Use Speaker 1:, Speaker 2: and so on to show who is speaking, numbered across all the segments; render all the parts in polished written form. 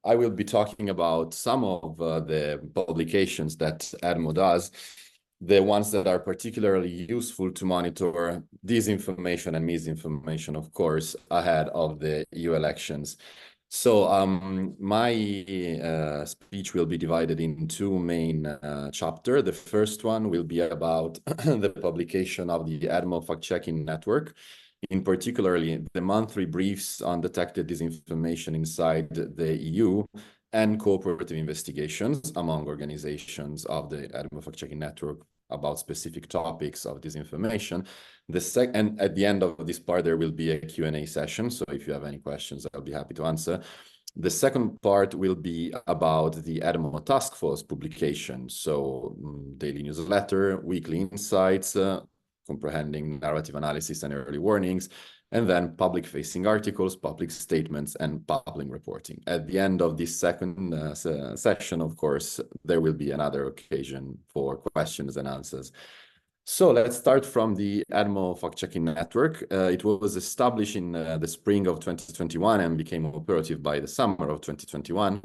Speaker 1: I will be talking about some of the publications that EDMO does, the ones that are particularly useful to monitor disinformation and misinformation, of course, ahead of the EU elections. So my speech will be divided in two main chapters. The first one will be about the publication of the EDMO fact-checking network, in particularly the monthly briefs on detected disinformation inside the EU and cooperative investigations among organizations of the EDMO fact-checking network about specific topics of disinformation. And at the end of this part, there will be a Q&A session. So if you have any questions, I'll be happy to answer. The second part will be about the EDMO task force publication. So daily newsletter, weekly insights, comprehending narrative analysis and early warnings, and then public-facing articles, public statements, and public reporting. At the end of this second session, of course, there will be another occasion for questions and answers. So let's start from the EDMO fact-checking network. It was established in the spring of 2021 and became operative by the summer of 2021.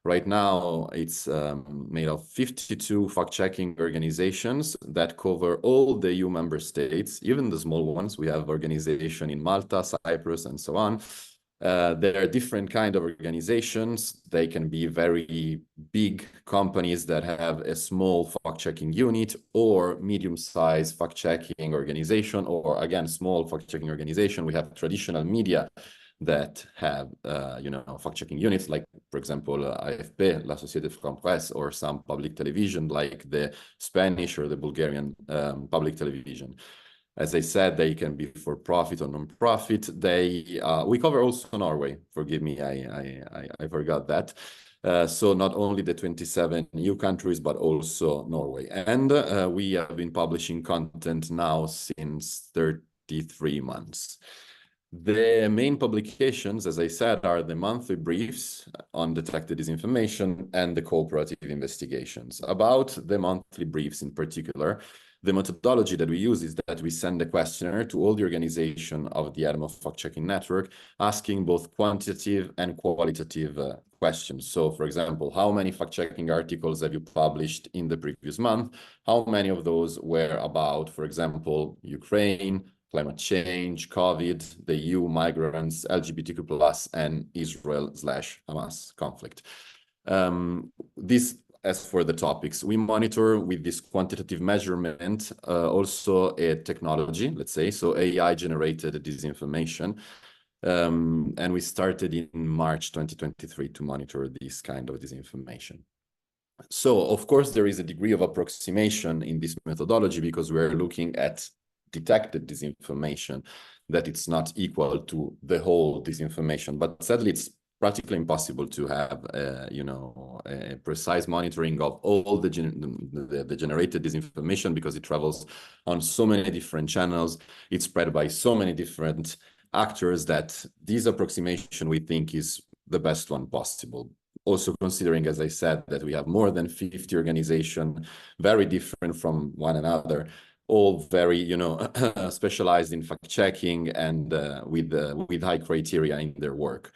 Speaker 1: Right now, it's made of 52 fact-checking organizations that cover all the EU member states, even the small ones. We have organizations in Malta, Cyprus, and so on. There are different kinds of organizations. They can be very big companies that have a small fact-checking unit, or medium-sized fact-checking organization, or again, small fact-checking organization. We have traditional media that have, fact-checking units, like, for example, AFP, La Société France-Presse, or some public television, like the Spanish or the Bulgarian public television. As I said, they can be for profit or non-profit. We cover also Norway. Forgive me, I forgot that. So not only the 27 EU countries, but also Norway. And we have been publishing content now since 33 months. The main publications, as I said, are the monthly briefs on detected disinformation and the cooperative investigations. About the monthly briefs in particular, the methodology that we use is that we send a questionnaire to all the organization of the EDMO fact-checking network, asking both quantitative and qualitative questions. So, for example, how many fact-checking articles have you published in the previous month? How many of those were about, for example, Ukraine, climate change, COVID, the EU, migrants, LGBTQ+, and Israel/Hamas conflict. As for the topics, we monitor with this quantitative measurement also a technology, let's say, so AI-generated disinformation. And we started in March 2023 to monitor this kind of disinformation. So, of course, there is a degree of approximation in this methodology because we're looking at detected disinformation, that it's not equal to the whole disinformation. But sadly, it's practically impossible to have, a precise monitoring of all the generated disinformation because it travels on so many different channels. It's spread by so many different actors that this approximation, we think, is the best one possible. Also considering, as I said, that we have more than 50 organizations, very different from one another, all very, specialized in fact-checking and with high criteria in their work.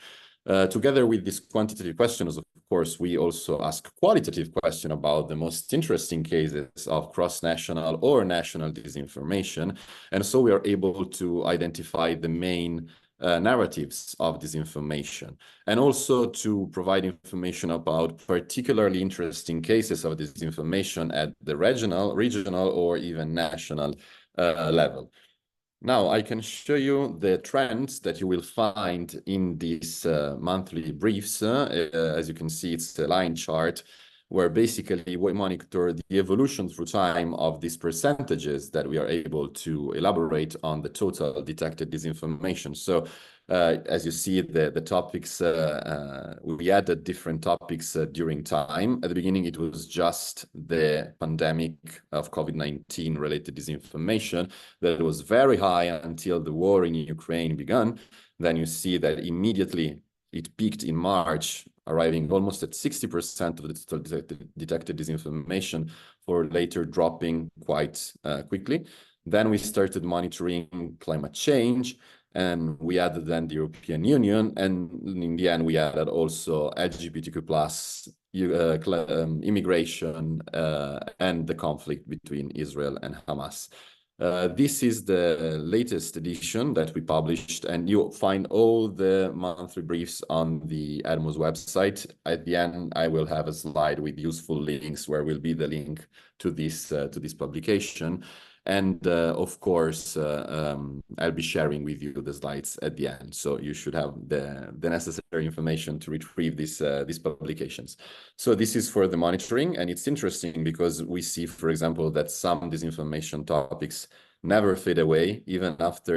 Speaker 1: Together with these quantitative questions, of course, we also ask qualitative questions about the most interesting cases of cross-national or national disinformation. And so we are able to identify the main narratives of disinformation, and also to provide information about particularly interesting cases of disinformation at the regional, or even national level. Now, I can show you the trends that you will find in these monthly briefs. As you can see, it's a line chart where basically we monitor the evolution through time of these percentages that we are able to elaborate on the total detected disinformation. So as you see, the topics, we added different topics during time. At the beginning, it was just the pandemic of COVID-19 related disinformation that was very high until the war in Ukraine began. Then you see that immediately it peaked in March, arriving almost at 60% of the total detected disinformation, for later dropping quite quickly. Then we started monitoring climate change. and we added then the European Union, and in the end we added also LGBTQ plus immigration and the conflict between Israel and Hamas. This is the latest edition that we published, and you find all the monthly briefs on the EDMO's website. At the end, I will have a slide with useful links where will be the link to this publication. And of course, I'll be sharing with you the slides at the end. So you should have the necessary information to retrieve these publications. So this is for the monitoring. And it's interesting because we see, for example, that some disinformation topics never fade away, even after,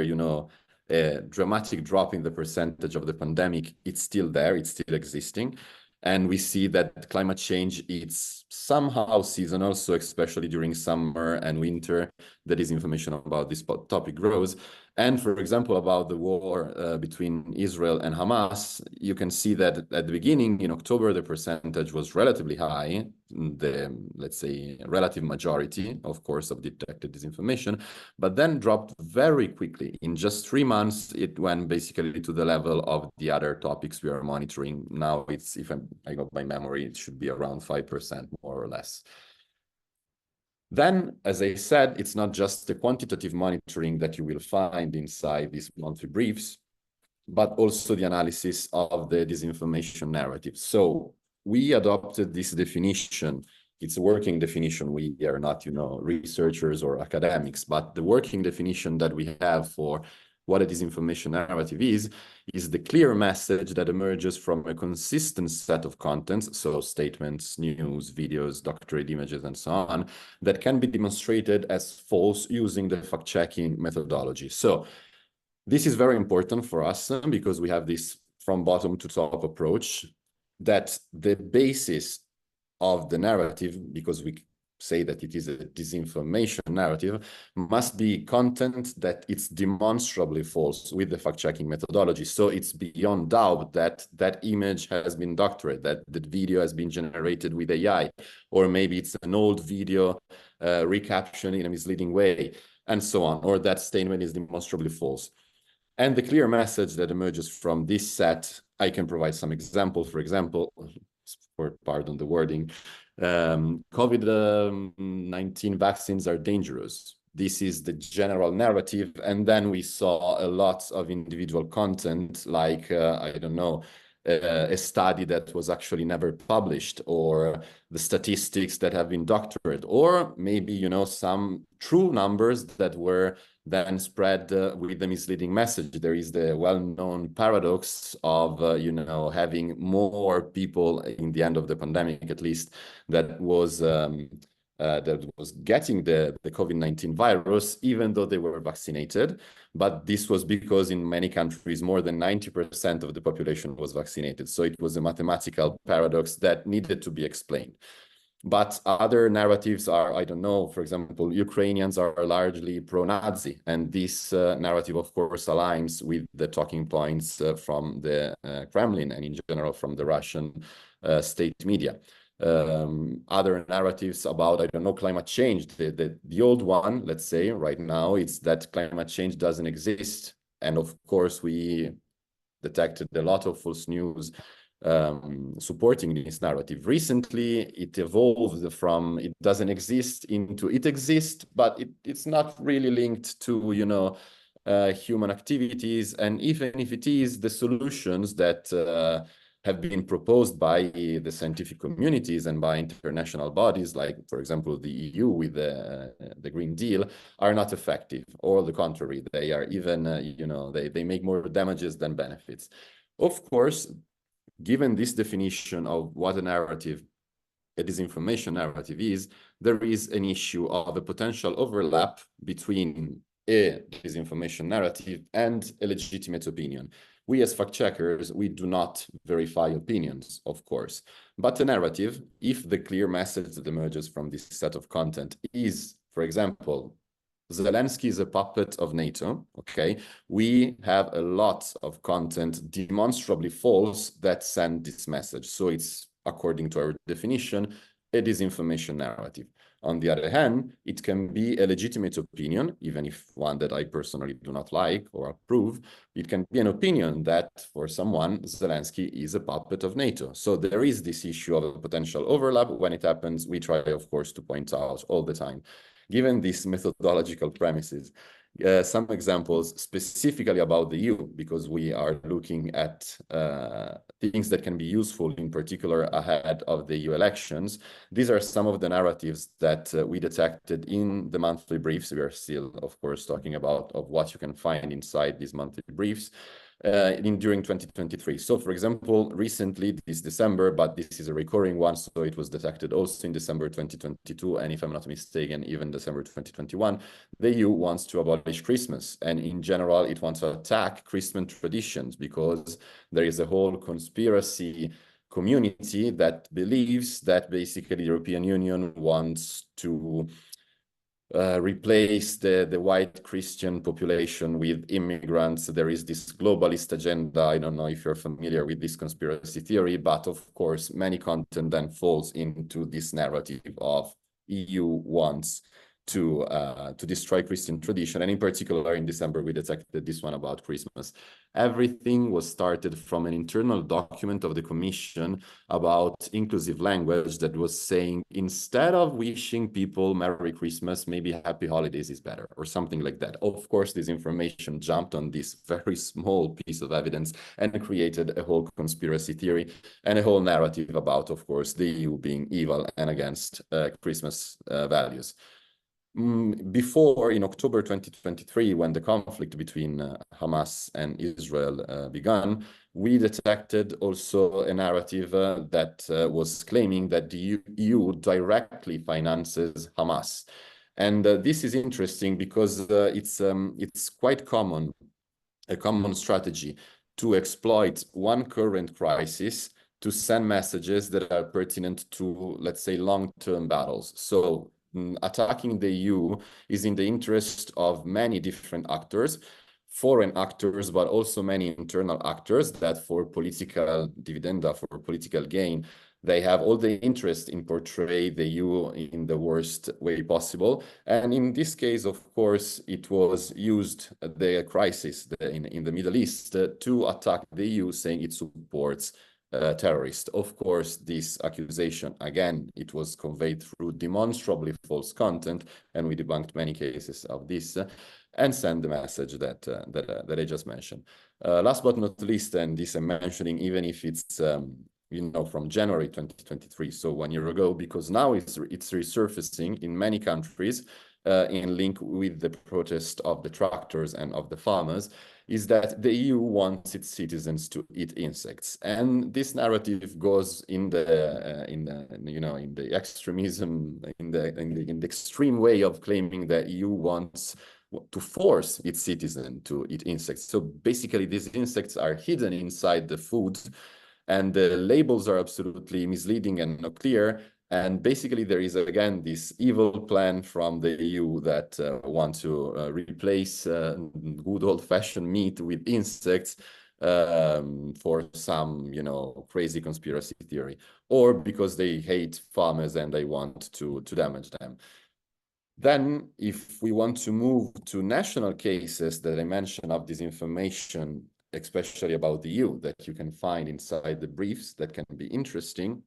Speaker 1: a dramatic drop in the percentage of the pandemic. It's still there, it's still existing. And we see that climate change is somehow seasonal, so especially during summer and winter, the disinformation about this topic grows. And for example, about the war between Israel and Hamas, you can see that at the beginning, in October, the percentage was relatively high, the, let's say, relative majority, of course, of detected disinformation, but then dropped very quickly. In just 3 months, it went basically to the level of the other topics we are monitoring. Now it's, if I go by memory, it should be around 5%, more or less. Then, as I said, it's not just the quantitative monitoring that you will find inside these monthly briefs, but also the analysis of the disinformation narrative. So we adopted this definition. It's a working definition. We are not, researchers or academics, but the working definition that we have for what a disinformation narrative is the clear message that emerges from a consistent set of contents, so statements, news, videos, doctored images, and so on, that can be demonstrated as false using the fact-checking methodology. So this is very important for us because we have this from bottom to top approach, that the basis of the narrative, because we say that it is a disinformation narrative, must be content that it's demonstrably false with the fact-checking methodology. So it's beyond doubt that that image has been doctored, that the video has been generated with AI, or maybe it's an old video recaptioned in a misleading way, and so on, or that statement is demonstrably false. And the clear message that emerges from this set, I can provide some examples. For example, pardon the wording, COVID-19 vaccines are dangerous. This is the general narrative. And then we saw a lot of individual content, like, I don't know, a study that was actually never published, or the statistics that have been doctored, or maybe, some true numbers that were then spread with the misleading message. There is the well-known paradox of, having more people in the end of the pandemic, at least, that was getting the COVID-19 virus, even though they were vaccinated. But this was because in many countries, more than 90% of the population was vaccinated. So it was a mathematical paradox that needed to be explained. But other narratives are, I don't know, for example, Ukrainians are largely pro-Nazi. And this narrative, of course, aligns with the talking points from the Kremlin and in general from the Russian state media. Other narratives about, I don't know, climate change. The old one, let's say, right now, it's that climate change doesn't exist. And of course, we detected a lot of false news supporting this narrative. Recently, it evolved from it doesn't exist into it exists, but it's not really linked to, human activities. And even if it is, the solutions that have been proposed by the scientific communities and by international bodies, like, for example, the EU with the Green Deal, are not effective. Or the contrary, they are even, they make more damages than benefits. Of course, given this definition of what a disinformation narrative is, there is an issue of a potential overlap between a disinformation narrative and a legitimate opinion. We as fact-checkers, we do not verify opinions, of course, but a narrative, if the clear message that emerges from this set of content is, for example, Zelensky is a puppet of NATO, okay? We have a lot of content demonstrably false that send this message. So it's, according to our definition, a disinformation narrative. On the other hand, it can be a legitimate opinion, even if one that I personally do not like or approve. It can be an opinion that for someone, Zelensky is a puppet of NATO. So there is this issue of a potential overlap. When it happens, we try, of course, to point out all the time. Given these methodological premises, some examples specifically about the EU, because we are looking at things that can be useful, in particular ahead of the EU elections. These are some of the narratives that we detected in the monthly briefs. We are still, of course, talking about what you can find inside these monthly briefs. During 2023. So, for example, recently this December, but this is a recurring one, so it was detected also in December 2022, and if I'm not mistaken, even December 2021, the EU wants to abolish Christmas, and in general, it wants to attack Christmas traditions because there is a whole conspiracy community that believes that basically the European Union wants to replace the white Christian population with immigrants. There is this globalist agenda. I don't know if you're familiar with this conspiracy theory, but of course, many content then falls into this narrative of EU wants to destroy Christian tradition. And in particular, in December, we detected this one about Christmas. Everything was started from an internal document of the Commission about inclusive language that was saying, instead of wishing people Merry Christmas, maybe Happy Holidays is better, or something like that. Of course, this information jumped on this very small piece of evidence and created a whole conspiracy theory and a whole narrative about, of course, the EU being evil and against Christmas values. Before, in October 2023, when the conflict between Hamas and Israel began, we detected also a narrative that was claiming that the EU directly finances Hamas. And this is interesting because it's quite common, a common strategy to exploit one current crisis to send messages that are pertinent to, let's say, long-term battles. So attacking the EU is in the interest of many different actors, foreign actors, but also many internal actors that for political dividenda, for political gain, they have all the interest in portray the EU in the worst way possible. And in this case, of course, it was used, the crisis in the Middle East, to attack the EU, saying it supports terrorist. Of course, this accusation, again, it was conveyed through demonstrably false content, and we debunked many cases of this and sent the message that I just mentioned. Last but not least, and this I'm mentioning even if it's from January 2023, so 1 year ago, because now it's resurfacing in many countries in link with the protest of the tractors and of the farmers, is that the EU wants its citizens to eat insects, and this narrative goes in the extremism, in the extreme way of claiming that EU wants to force its citizens to eat insects. So basically, these insects are hidden inside the food, and the labels are absolutely misleading and not clear. And basically, there is, again, this evil plan from the EU that want to replace good old-fashioned meat with insects for some, crazy conspiracy theory, or because they hate farmers and they want to damage them. Then, if we want to move to national cases that I mentioned of disinformation, especially about the EU, that you can find inside the briefs that can be interesting,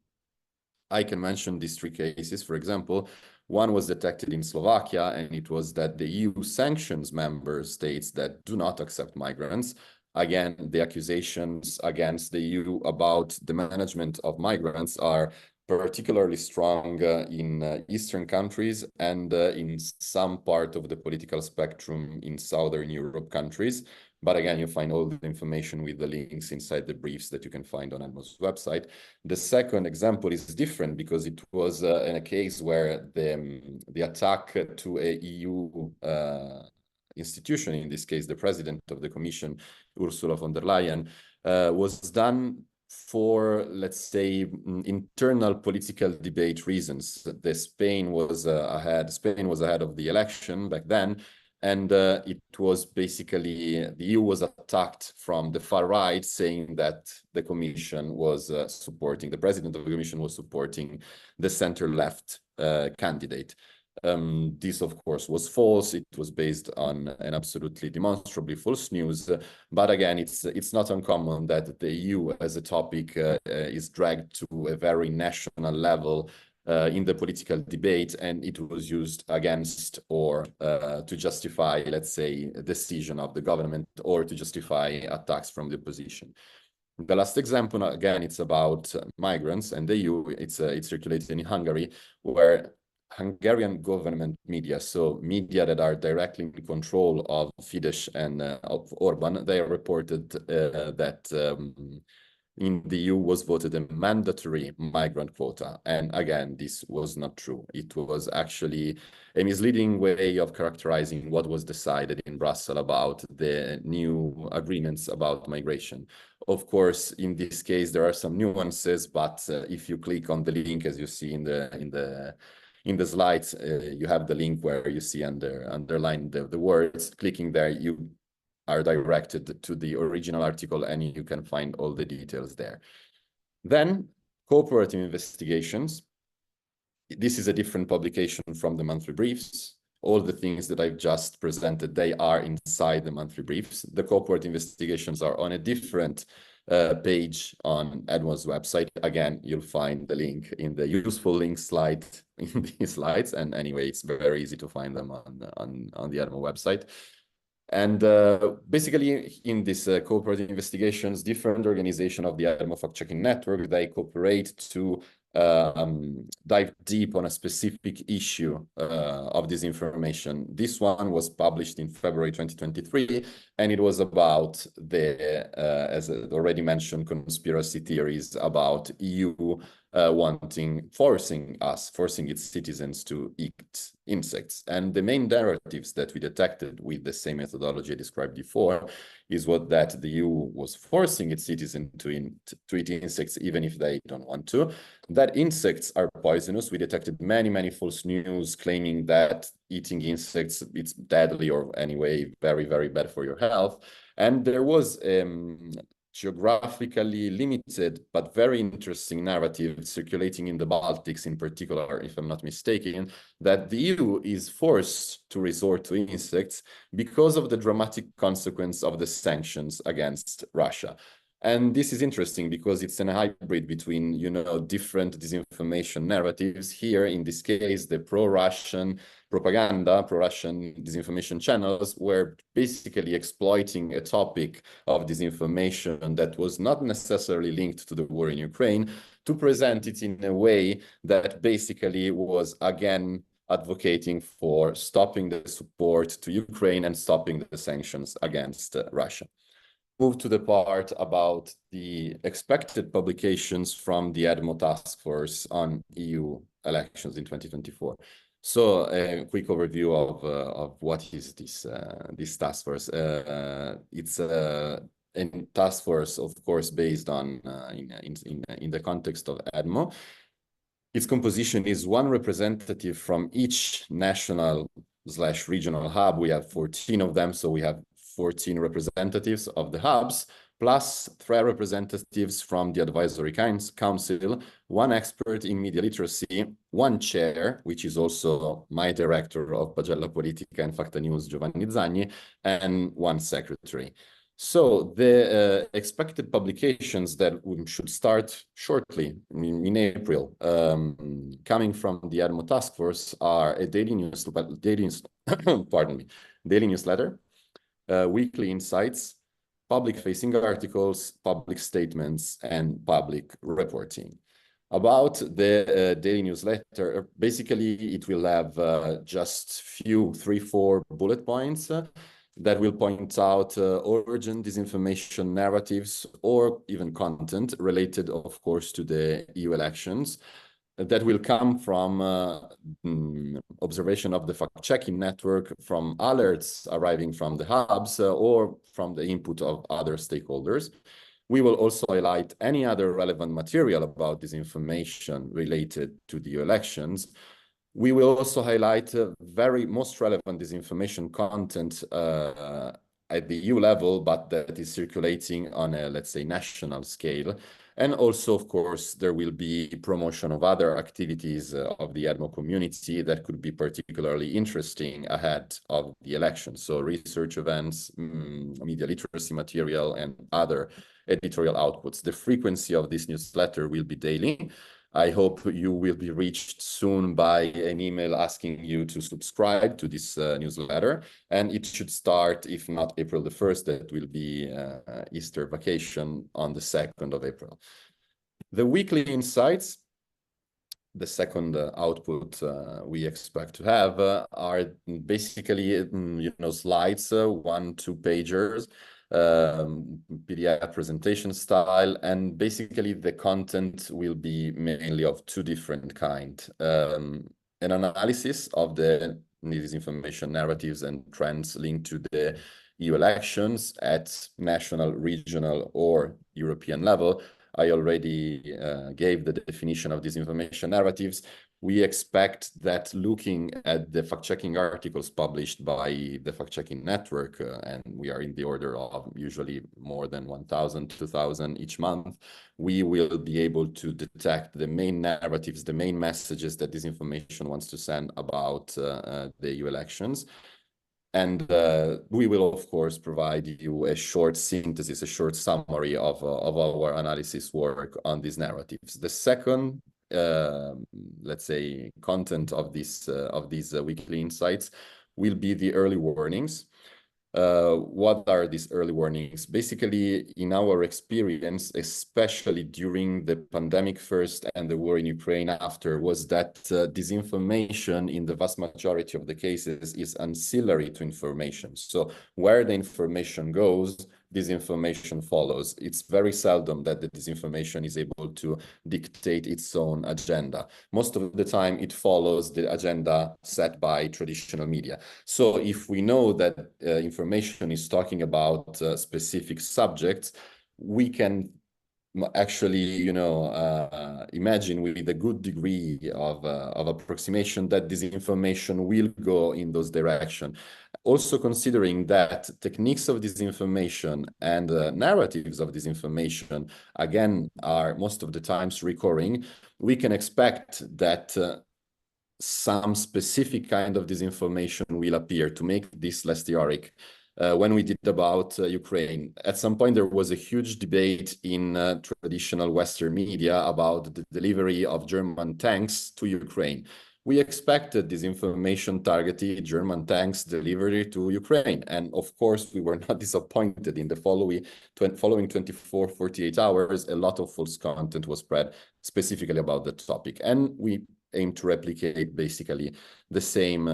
Speaker 1: I can mention these 3 cases. For example, one was detected in Slovakia, and it was that the EU sanctions member states that do not accept migrants. Again, the accusations against the EU about the management of migrants are particularly strong in Eastern countries and in some part of the political spectrum in Southern Europe countries. But again, you find all the information with the links inside the briefs that you can find on EDMO's website. The second example is different because it was in a case where the attack to a EU institution, in this case, the president of the Commission, Ursula von der Leyen, was done for, let's say, internal political debate reasons. Spain was ahead of the election back then, and it was basically, the EU was attacked from the far right, saying that the Commission was supporting, the president of the Commission was supporting the center-left candidate. This, of course, was false. It was based on an absolutely demonstrably false news. But again, it's not uncommon that the EU as a topic is dragged to a very national level in the political debate, and it was used against or to justify, let's say, a decision of the government or to justify attacks from the opposition. The last example, again, it's about migrants and the EU. It's circulated in Hungary, where Hungarian government media, so media that are directly in control of Fidesz and of Orban, they reported that in the EU was voted a mandatory migrant quota. And again, this was not true. It was actually a misleading way of characterizing what was decided in Brussels about the new agreements about migration. Of course, in this case, there are some nuances, but if you click on the link, as you see in the slides, you have the link where you see underlined the words. Clicking there, you are directed to the original article and you can find all the details there. Then, cooperative investigations. This is a different publication from the monthly briefs. All the things that I've just presented, they are inside the monthly briefs. The cooperative investigations are on a different page on EDMO's website. Again, you'll find the link in the useful links slide in these slides. And anyway, it's very easy to find them on the EDMO website. And basically, in this cooperative investigations, different organizations of the EDMO fact-checking network, they cooperate to dive deep on a specific issue of disinformation. This one was published in February 2023, and it was about the, as already mentioned, conspiracy theories about EU forcing its citizens to eat insects. And the main narratives that we detected with the same methodology I described before is that the EU was forcing its citizens to eat insects even if they don't want to, that insects are poisonous. We detected many false news claiming that eating insects, it's deadly or anyway very, very bad for your health. And there was geographically limited but very interesting narrative circulating in the Baltics in particular, if I'm not mistaken, that the EU is forced to resort to insects because of the dramatic consequence of the sanctions against Russia. And this is interesting because it's a hybrid between, different disinformation narratives. Here, in this case, the pro-Russian propaganda, pro-Russian disinformation channels were basically exploiting a topic of disinformation that was not necessarily linked to the war in Ukraine to present it in a way that basically was, again, advocating for stopping the support to Ukraine and stopping the sanctions against Russia. Move to the part about the expected publications from the EDMO task force on EU elections in 2024. So a quick overview of what is this task force. It's a task force, of course, based on in the context of EDMO. Its composition is one representative from each national/regional hub. We have 14 of them, so we have 14 representatives of the hubs, plus 3 representatives from the advisory council, 1 expert in media literacy, 1 chair, which is also my director of Pagella, Politica and Facta.news, Giovanni Zagni, and 1 secretary. So the expected publications that should start shortly in April, coming from the EDMO task force, are a daily newsletter, weekly insights, public-facing articles, public statements, and public reporting. About the daily newsletter, basically it will have just 3-4 bullet points that will point out urgent disinformation narratives or even content related, of course, to the EU elections that will come from observation of the fact-checking network, from alerts arriving from the hubs, or from the input of other stakeholders. We will also highlight any other relevant material about disinformation related to the elections. We will also highlight very most relevant disinformation content at the EU level, but that is circulating on a, let's say, national scale. And also, of course, there will be promotion of other activities of the EDMO community that could be particularly interesting ahead of the election. So research events, media literacy material, and other editorial outputs. The frequency of this newsletter will be daily. I hope you will be reached soon by an email asking you to subscribe to this newsletter. And it should start, if not April the 1st, that will be Easter vacation on the 2nd of April. The weekly insights, the second output we expect to have are basically, slides, 1-2 pagers, PDF presentation style, and basically the content will be mainly of two different kinds. An analysis of the disinformation narratives and trends linked to the EU elections at national, regional, or European level. I already gave the definition of disinformation narratives. We expect that looking at the fact-checking articles published by the fact-checking network, and we are in the order of usually more than 1,000, 2,000 each month, we will be able to detect the main narratives, the main messages that disinformation wants to send about the EU elections. And we will, of course, provide you a short synthesis, a short summary of our analysis work on these narratives. The second, let's say, content of these weekly insights will be the early warnings. What are these early warnings? Basically, in our experience, especially during the pandemic first and the war in Ukraine after, was that disinformation in the vast majority of the cases is ancillary to information. So where the information goes, disinformation follows. It's very seldom that the disinformation is able to dictate its own agenda. Most of the time, it follows the agenda set by traditional media. So if we know that information is talking about specific subjects, we can actually, imagine with a good degree of approximation that disinformation will go in those directions. Also considering that techniques of disinformation and narratives of disinformation, again, are most of the times recurring, we can expect that some specific kind of disinformation will appear to make this less theoretic. When we did about Ukraine, at some point there was a huge debate in traditional Western media about the delivery of German tanks to Ukraine. We expected this information targeted German tanks delivery to Ukraine. And of course, we were not disappointed. In the following 24, 48 hours, a lot of false content was spread specifically about the topic. And we aim to replicate basically the same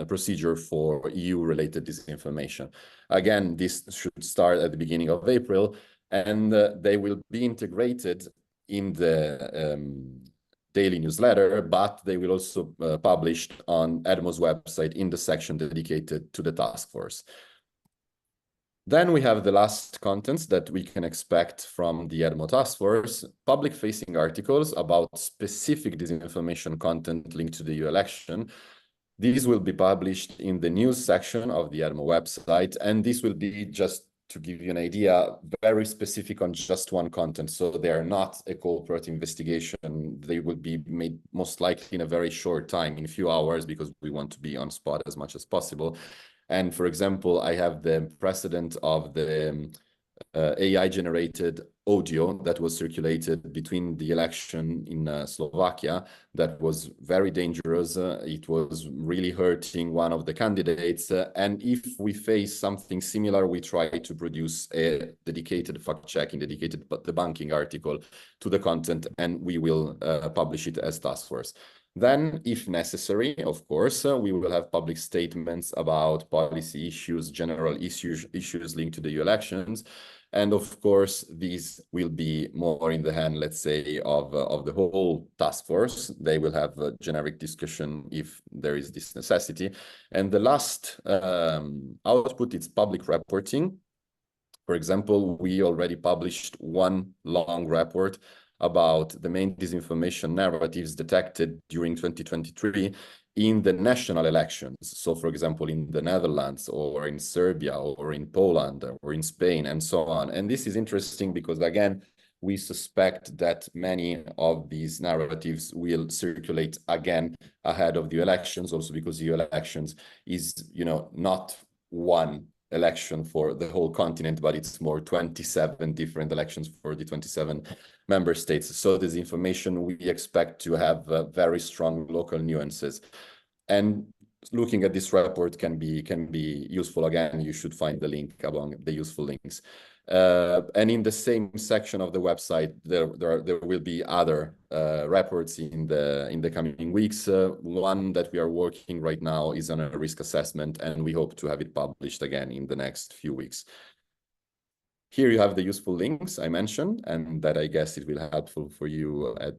Speaker 1: procedure for EU-related disinformation. Again, this should start at the beginning of April, and they will be integrated in the daily newsletter, but they will also published on EDMO's website in the section dedicated to the task force. Then we have the last contents that we can expect from the EDMO task force, public-facing articles about specific disinformation content linked to the EU election. These will be published in the news section of the EDMO website, and this will be, just to give you an idea, very specific on just one content. So they are not a corporate investigation. They will be made most likely in a very short time, in a few hours, because we want to be on spot as much as possible. And for example, I have the precedent of the AI-generated audio that was circulated between the election in Slovakia that was very dangerous. It was really hurting one of the candidates. And if we face something similar, we try to produce a dedicated fact-checking, dedicated debunking article to the content, and we will publish it as task force. Then, if necessary, of course, we will have public statements about policy issues, general issues linked to the EU elections. And of course, these will be more in the hand, let's say, of the whole task force. They will have a generic discussion if there is this necessity. And the last output is public reporting. For example, we already published one long report about the main disinformation narratives detected during 2023 in the national elections. So, for example, in the Netherlands or in Serbia or in Poland or in Spain and so on. And this is interesting because, again, we suspect that many of these narratives will circulate again ahead of the elections, also because the elections is, not one election for the whole continent, but it's more 27 different elections for the 27 member states. So this information we expect to have very strong local nuances. And looking at this report can be useful. Again, you should find the link among the useful links. And in the same section of the website, there will be other reports in the coming weeks. One that we are working right now is on a risk assessment, and we hope to have it published again in the next few weeks. Here you have the useful links I mentioned, and that I guess it will be helpful for you at